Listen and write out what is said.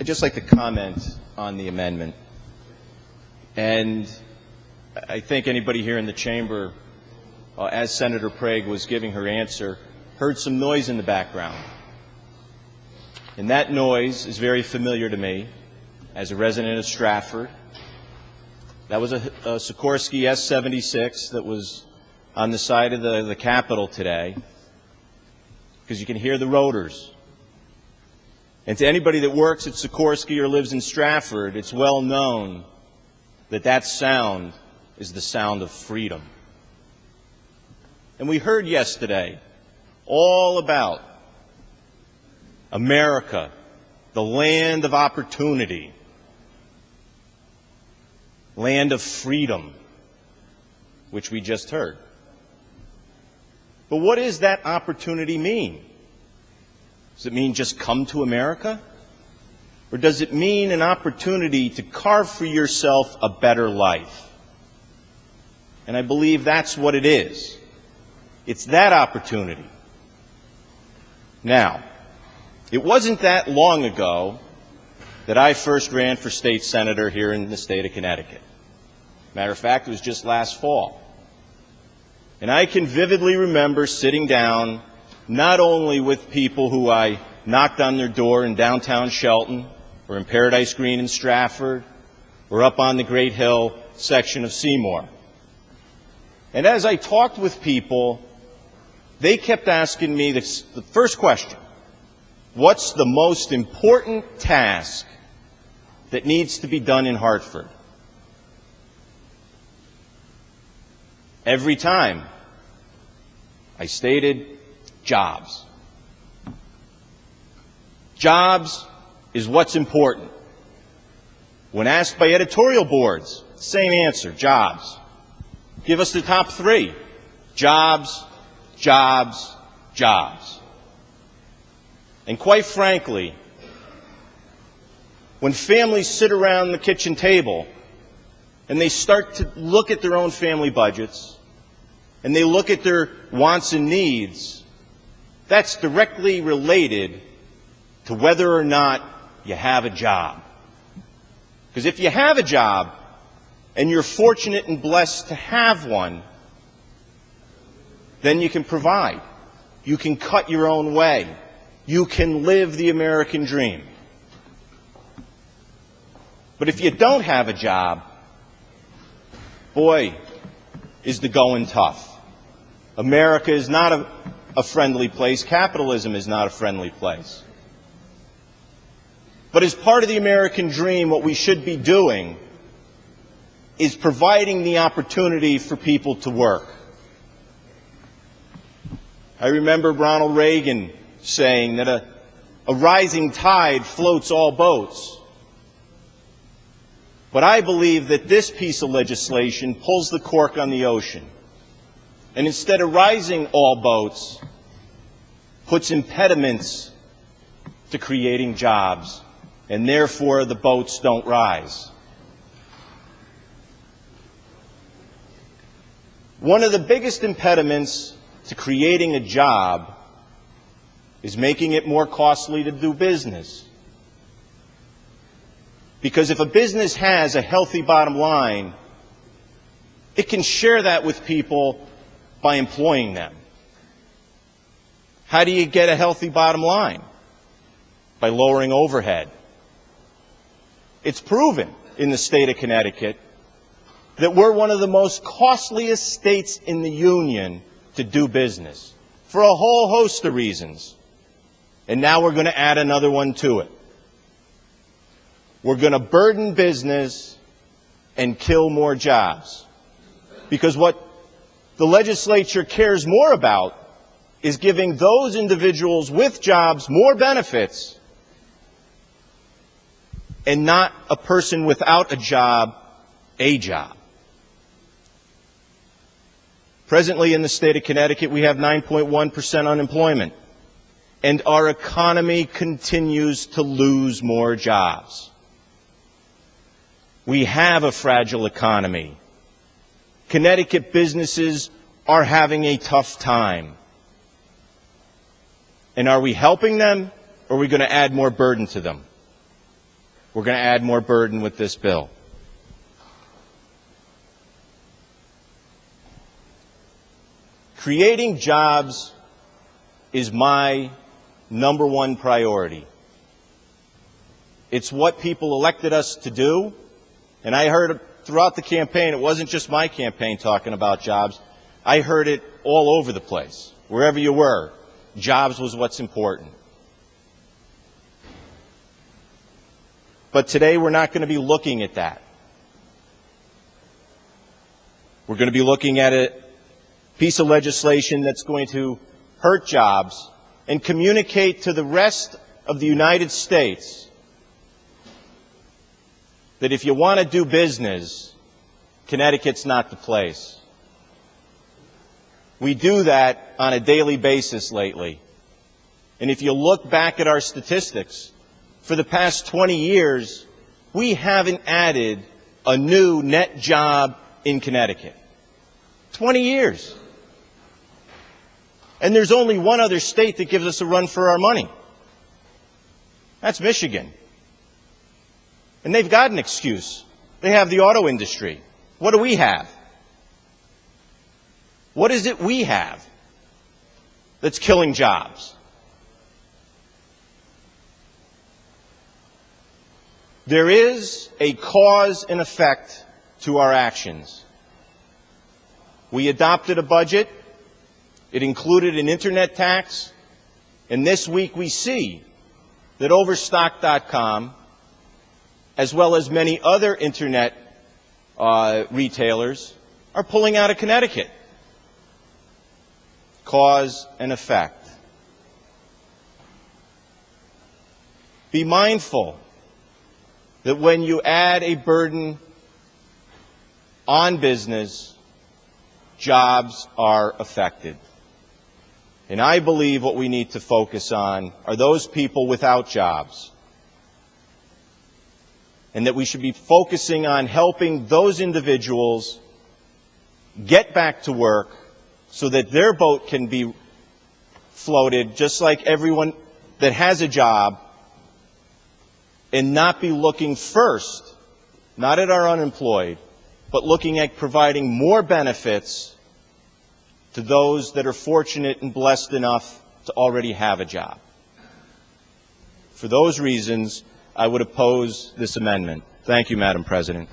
I'd just like to comment on the amendment. And I think anybody here in the chamber, as Senator Prague was giving her answer, heard some noise in the background. And that noise is very familiar to me as a resident of Stratford. That was a Sikorsky S-76 that was on the side of the Capitol today, because you can hear the rotors. And to anybody that works at Sikorsky or lives in Stratford, it's well known that that sound is the sound of freedom. And we heard yesterday all about America, the land of opportunity, land of freedom, which we just heard. But what does that opportunity mean? Does it mean just come to America? Or does it mean an opportunity to carve for yourself a better life? And I believe that's what it is. It's that opportunity. Now, it wasn't that long ago that I first ran for state senator here in the state of Connecticut. Matter of fact, it was just last fall. And I can vividly remember sitting down not only with people who I knocked on their door in downtown Shelton or in Paradise Green in Stratford or up on the Great Hill section of Seymour. And as I talked with people, they kept asking me the first question: what's the most important task that needs to be done in Hartford? Every time I stated jobs. Jobs is what's important. When asked by editorial boards, same answer, jobs. Give us the top three. Jobs, jobs, jobs. And quite frankly, when families sit around the kitchen table and they start to look at their own family budgets and they look at their wants and needs, that's directly related to whether or not you have a job. Because if you have a job and you're fortunate and blessed to have one, then you can provide. You can cut your own way. You can live the American dream. But if you don't have a job, boy, is the going tough. America is not a friendly place. Capitalism is not a friendly place. But as part of the American dream, what we should be doing is providing the opportunity for people to work. I remember Ronald Reagan saying that a rising tide floats all boats. But I believe that this piece of legislation pulls the cork on the ocean. And instead of rising all boats, puts impediments to creating jobs, and therefore the boats don't rise. One of the biggest impediments to creating a job is making it more costly to do business. Because if a business has a healthy bottom line, it can share that with people by employing them. How do you get a healthy bottom line? By lowering overhead. It's proven in the state of Connecticut that we're one of the most costliest states in the union to do business for a whole host of reasons. And now we're going to add another one to it. We're going to burden business and kill more jobs. Because what the legislature cares more about is giving those individuals with jobs more benefits and not a person without a job a job. Presently in the state of Connecticut, we have 9.1% unemployment, and our economy continues to lose more jobs. We have a fragile economy. Connecticut businesses are having a tough time. And are we helping them, or are we going to add more burden to them? We're going to add more burden with this bill. Creating jobs is my number one priority. It's what people elected us to do, and I heard throughout the campaign, it wasn't just my campaign talking about jobs. I heard it all over the place. Wherever you were, jobs was what's important. But today we're not going to be looking at that. We're going to be looking at a piece of legislation that's going to hurt jobs and communicate to the rest of the United States that if you want to do business, Connecticut's not the place. We do that on a daily basis lately. And if you look back at our statistics, for the past 20 years, we haven't added a new net job in Connecticut. 20 years. And there's only one other state that gives us a run for our money. That's Michigan. And they've got an excuse. They have the auto industry. What do we have? What is it we have that's killing jobs? There is a cause and effect to our actions. We adopted a budget. It included an internet tax. And this week we see that Overstock.com, as well as many other internet retailers, are pulling out of Connecticut. Cause and effect. Be mindful that when you add a burden on business, jobs are affected. And I believe what we need to focus on are those people without jobs. And that we should be focusing on helping those individuals get back to work so that their boat can be floated just like everyone that has a job, and not be looking first, not at our unemployed, but looking at providing more benefits to those that are fortunate and blessed enough to already have a job. For those reasons, I would oppose this amendment. Thank you, Madam President.